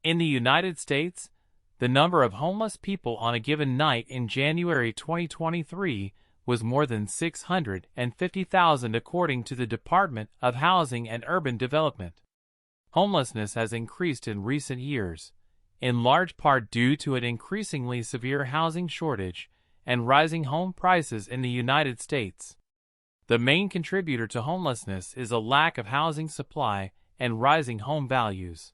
In the United States, the number of homeless people on a given night in January 2023 was more than 650,000 according to the Department of Housing and Urban Development. Homelessness has increased in recent years, in large part due to an increasingly severe housing shortage and rising home prices in the United States. The main contributor to homelessness is a lack of housing supply and rising home values.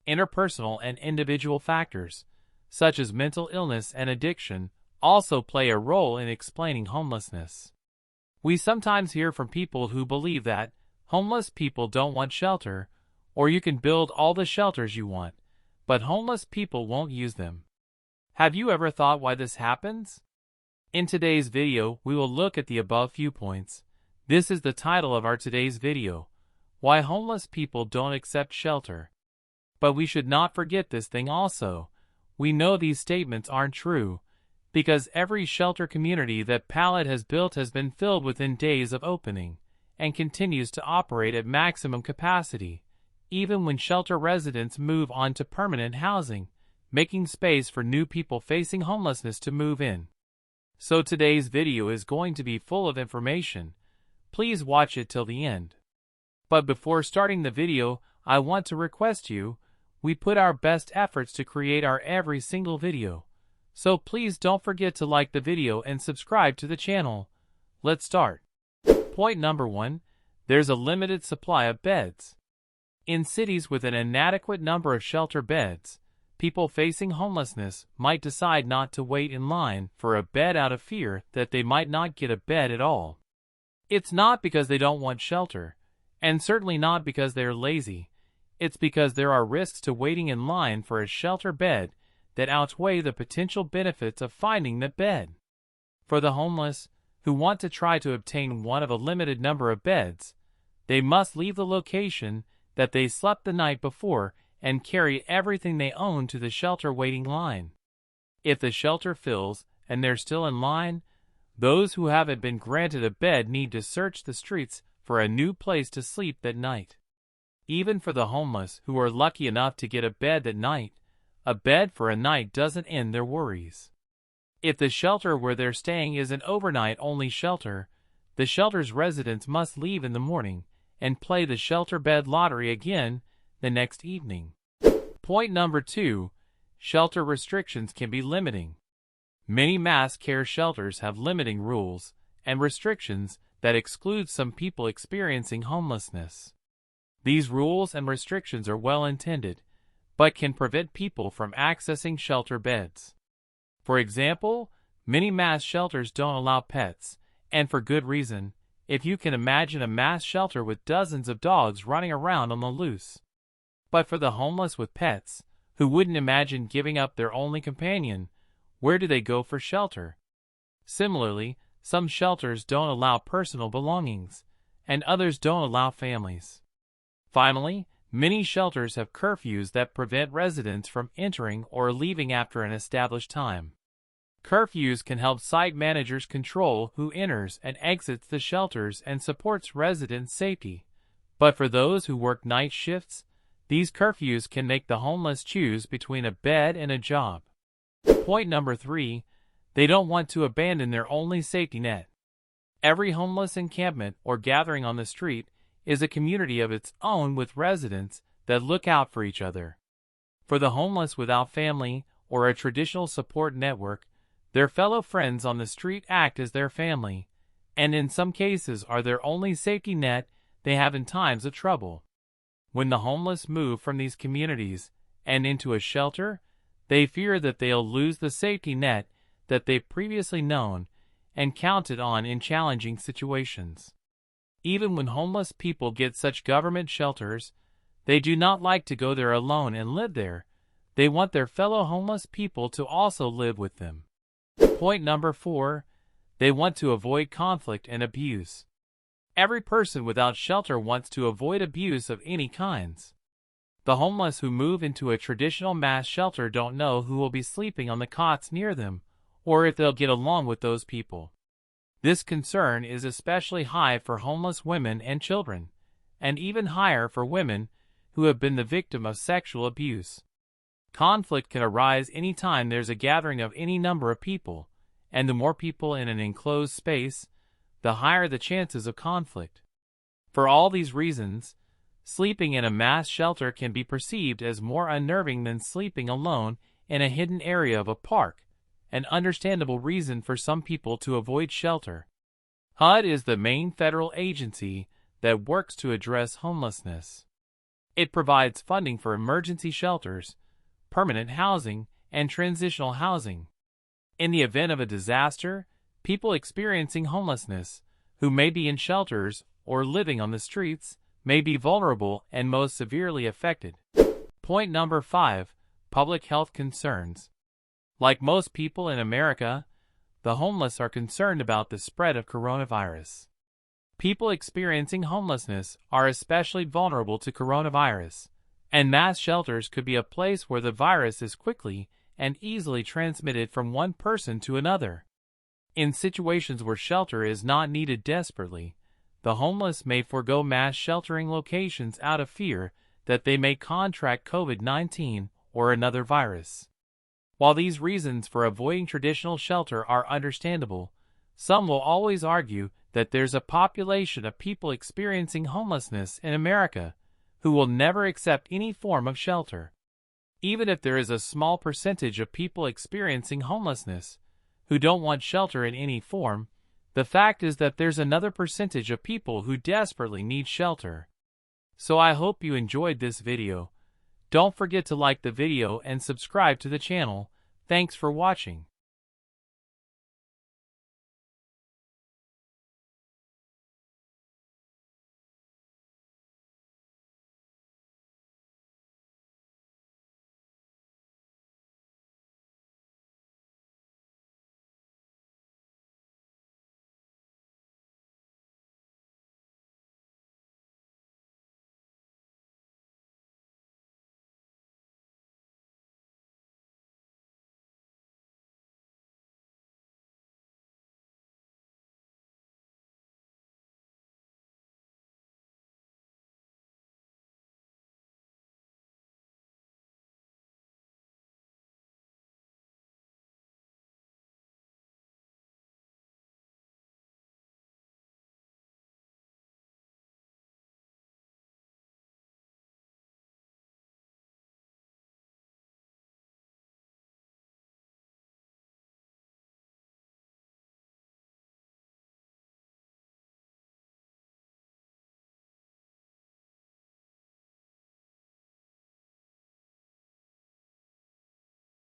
Interpersonal and individual factors, such as mental illness and addiction, also play a role in explaining homelessness. We sometimes hear from people who believe that homeless people don't want shelter, or you can build all the shelters you want, but homeless people won't use them. Have you ever thought why this happens? In today's video, we will look at the above few points. This is the title of our today's video: Why Homeless People Don't Accept Shelter. But we should not forget this thing also. We know these statements aren't true, because every shelter community that Pathak has built has been filled within days of opening, and continues to operate at maximum capacity, even when shelter residents move on to permanent housing, making space for new people facing homelessness to move in. So today's video is going to be full of information. Please watch it till the end. But before starting the video, I want to request you, we put our best efforts to create our every single video. So please don't forget to like the video and subscribe to the channel. Let's start. Point number 1. There's a limited supply of beds. In cities with an inadequate number of shelter beds, people facing homelessness might decide not to wait in line for a bed out of fear that they might not get a bed at all. It's not because they don't want shelter, and certainly not because they're lazy. It's because there are risks to waiting in line for a shelter bed that outweigh the potential benefits of finding the bed. For the homeless, who want to try to obtain one of a limited number of beds, they must leave the location that they slept the night before and carry everything they own to the shelter waiting line. If the shelter fills and they're still in line, those who haven't been granted a bed need to search the streets for a new place to sleep that night. Even for the homeless who are lucky enough to get a bed that night, a bed for a night doesn't end their worries. If the shelter where they're staying is an overnight-only shelter, the shelter's residents must leave in the morning and play the shelter bed lottery again the next evening. Point number 2. Shelter restrictions can be limiting. Many mass care shelters have limiting rules and restrictions that exclude some people experiencing homelessness. These rules and restrictions are well intended, but can prevent people from accessing shelter beds. For example, many mass shelters don't allow pets, and for good reason, if you can imagine a mass shelter with dozens of dogs running around on the loose. But for the homeless with pets, who wouldn't imagine giving up their only companion, where do they go for shelter? Similarly, some shelters don't allow personal belongings, and others don't allow families. Finally, many shelters have curfews that prevent residents from entering or leaving after an established time. Curfews can help site managers control who enters and exits the shelters and supports resident safety. But for those who work night shifts, these curfews can make the homeless choose between a bed and a job. Point number 3. They don't want to abandon their only safety net. Every homeless encampment or gathering on the street is a community of its own with residents that look out for each other. For the homeless without family or a traditional support network, their fellow friends on the street act as their family, and in some cases are their only safety net they have in times of trouble. When the homeless move from these communities and into a shelter, they fear that they'll lose the safety net that they've previously known and counted on in challenging situations. Even when homeless people get such government shelters, they do not like to go there alone and live there. They want their fellow homeless people to also live with them. Point number 4. They want to avoid conflict and abuse. Every person without shelter wants to avoid abuse of any kinds. The homeless who move into a traditional mass shelter don't know who will be sleeping on the cots near them, or if they'll get along with those people. This concern is especially high for homeless women and children, and even higher for women who have been the victim of sexual abuse. Conflict can arise anytime there's a gathering of any number of people, and the more people in an enclosed space, the higher the chances of conflict. For all these reasons, sleeping in a mass shelter can be perceived as more unnerving than sleeping alone in a hidden area of a park, an understandable reason for some people to avoid shelter. HUD is the main federal agency that works to address homelessness. It provides funding for emergency shelters, permanent housing, and transitional housing. In the event of a disaster, people experiencing homelessness, who may be in shelters or living on the streets, may be vulnerable and most severely affected. Point number 5. Public health concerns. Like most people in America, the homeless are concerned about the spread of coronavirus. People experiencing homelessness are especially vulnerable to coronavirus, and mass shelters could be a place where the virus is quickly and easily transmitted from one person to another. In situations where shelter is not needed desperately, the homeless may forego mass sheltering locations out of fear that they may contract COVID-19 or another virus. While these reasons for avoiding traditional shelter are understandable, some will always argue that there's a population of people experiencing homelessness in America who will never accept any form of shelter. Even if there is a small percentage of people experiencing homelessness who don't want shelter in any form, the fact is that there's another percentage of people who desperately need shelter. So I hope you enjoyed this video. Don't forget to like the video and subscribe to the channel. Thanks for watching.